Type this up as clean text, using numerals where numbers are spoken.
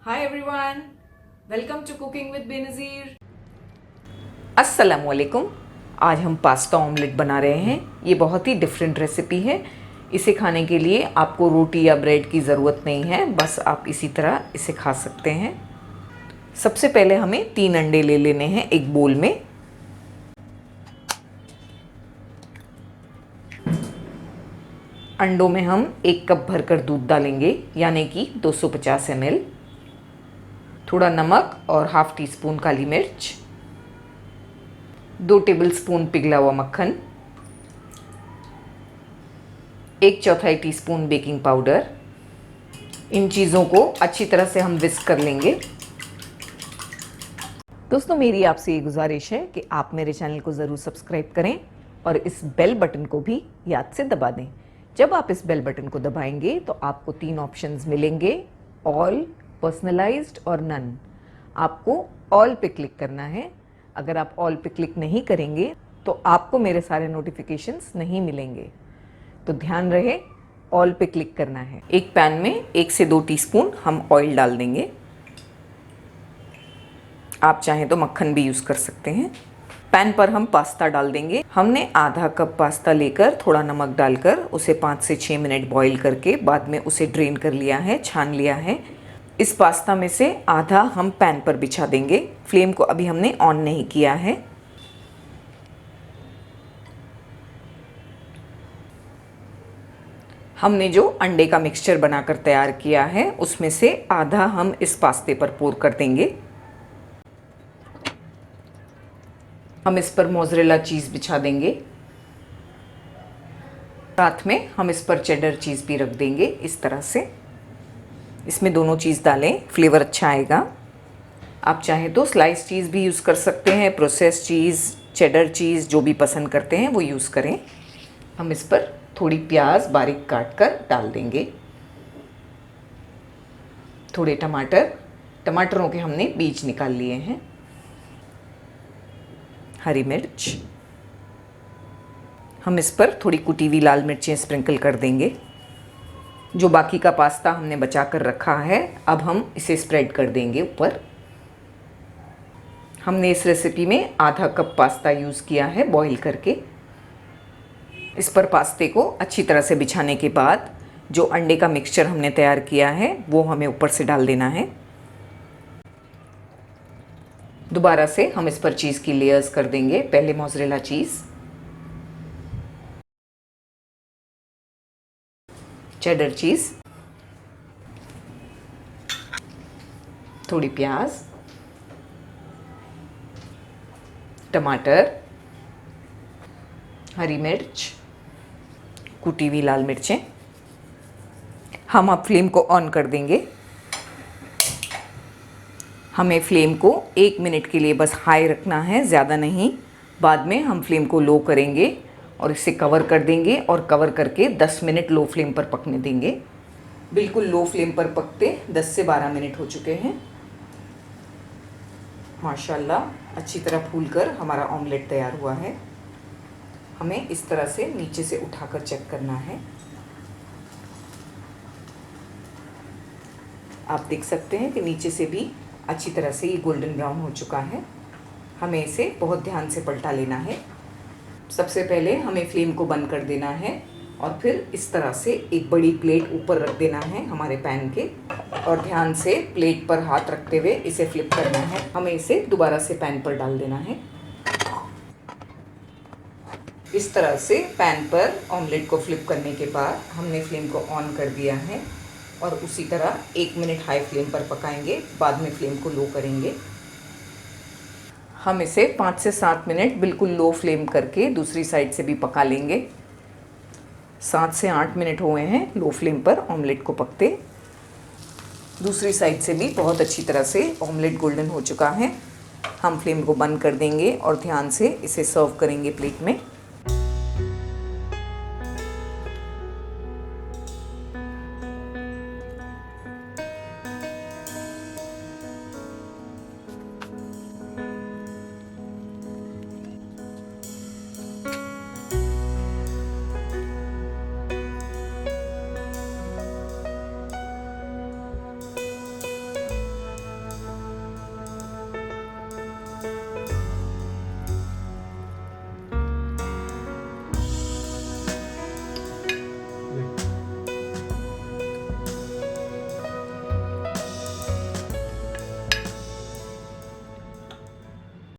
Hi everyone, welcome to cooking with Benazir. अस्सलाम वालेकुम। आज हम पास्ता ऑमलेट बना रहे हैं। ये बहुत ही डिफरेंट रेसिपी है। इसे खाने के लिए आपको रोटी या ब्रेड की ज़रूरत नहीं है, बस आप इसी तरह इसे खा सकते हैं। सबसे पहले हमें 3 अंडे ले लेने हैं एक बोल में। अंडों में हम 1 कप भरकर दूध डालेंगे, यानी कि 250 ml। थोड़ा नमक और हाफ टी स्पून काली मिर्च, 2 टेबलस्पून पिघला हुआ मक्खन, 1/4 टीस्पून बेकिंग पाउडर। इन चीज़ों को अच्छी तरह से हम विस्क कर लेंगे। दोस्तों, मेरी आपसे ये गुजारिश है कि आप मेरे चैनल को ज़रूर सब्सक्राइब करें और इस बेल बटन को भी याद से दबा दें। जब आप इस बेल बटन को दबाएंगे तो आपको 3 ऑप्शंस मिलेंगे, ऑल, पर्सनलाइज्ड और नन। आपको ऑल पे क्लिक करना है। अगर आप ऑल पे क्लिक नहीं करेंगे तो आपको मेरे सारे नोटिफिकेशंस नहीं मिलेंगे, तो ध्यान रहे ऑल पे क्लिक करना है। एक पैन में 1 से 2 टीस्पून हम ऑयल डाल देंगे। आप चाहें तो मक्खन भी यूज़ कर सकते हैं। पैन पर हम पास्ता डाल देंगे। हमने आधा कप पास्ता लेकर थोड़ा नमक डालकर उसे 5 से 6 मिनट बॉईल करके बाद में उसे ड्रेन कर लिया है, छान लिया है। इस पास्ता में से आधा हम पैन पर बिछा देंगे। फ्लेम को अभी हमने ऑन नहीं किया है। हमने जो अंडे का मिक्सचर बनाकर तैयार किया है उसमें से आधा हम इस पास्ते पर पोर कर देंगे। हम इस पर मोज़रेला चीज़ बिछा देंगे। साथ में हम इस पर चेडर चीज़ भी रख देंगे इस तरह से। इसमें दोनों चीज़ डालें, फ्लेवर अच्छा आएगा। आप चाहें तो स्लाइस चीज़ भी यूज़ कर सकते हैं, प्रोसेस चीज़, चेडर चीज़, जो भी पसंद करते हैं वो यूज़ करें। हम इस पर थोड़ी प्याज बारीक काट कर डाल देंगे। थोड़े टमाटरों के हमने बीज निकाल लिए हैं। हरी मिर्च, हम इस पर थोड़ी कुटी हुई लाल मिर्चें स्प्रिंकल कर देंगे। जो बाकी का पास्ता हमने बचा कर रखा है, अब हम इसे स्प्रेड कर देंगे ऊपर। हमने इस रेसिपी में आधा कप पास्ता यूज़ किया है बॉईल करके। इस पर पास्ते को अच्छी तरह से बिछाने के बाद जो अंडे का मिक्सचर हमने तैयार किया है वो हमें ऊपर से डाल देना है। दोबारा से हम इस पर चीज़ की लेयर्स कर देंगे। पहले मोज़रेला चीज़, चेडर चीज़, थोड़ी प्याज, टमाटर, हरी मिर्च, कुटी हुई लाल मिर्चें। हम अब फ्लेम को ऑन कर देंगे। हमें फ्लेम को 1 मिनट के लिए बस हाई रखना है, ज़्यादा नहीं। बाद में हम फ्लेम को लो करेंगे और इसे कवर कर देंगे और कवर करके 10 मिनट लो फ्लेम पर पकने देंगे। बिल्कुल लो फ्लेम पर पकते 10 से 12 मिनट हो चुके हैं। माशाल्लाह अच्छी तरह फूलकर हमारा ऑमलेट तैयार हुआ है। हमें इस तरह से नीचे से उठाकर चेक करना है। आप देख सकते हैं कि नीचे से भी अच्छी तरह से ये गोल्डन ब्राउन हो चुका है। हमें इसे बहुत ध्यान से पलटा लेना है। सबसे पहले हमें फ्लेम को बंद कर देना है और फिर इस तरह से एक बड़ी प्लेट ऊपर रख देना है हमारे पैन के, और ध्यान से प्लेट पर हाथ रखते हुए इसे फ्लिप करना है। हमें इसे दोबारा से पैन पर डाल देना है। इस तरह से पैन पर ऑमलेट को फ्लिप करने के बाद हमने फ्लेम को ऑन कर दिया है और उसी तरह 1 मिनट हाई फ्लेम पर पकाएंगे। बाद में फ्लेम को लो करेंगे। हम इसे 5 से 7 मिनट बिल्कुल लो फ्लेम करके दूसरी साइड से भी पका लेंगे। 7 से 8 मिनट हुए हैं लो फ्लेम पर ऑमलेट को पकते। दूसरी साइड से भी बहुत अच्छी तरह से ऑमलेट गोल्डन हो चुका है। हम फ्लेम को बंद कर देंगे और ध्यान से इसे सर्व करेंगे प्लेट में।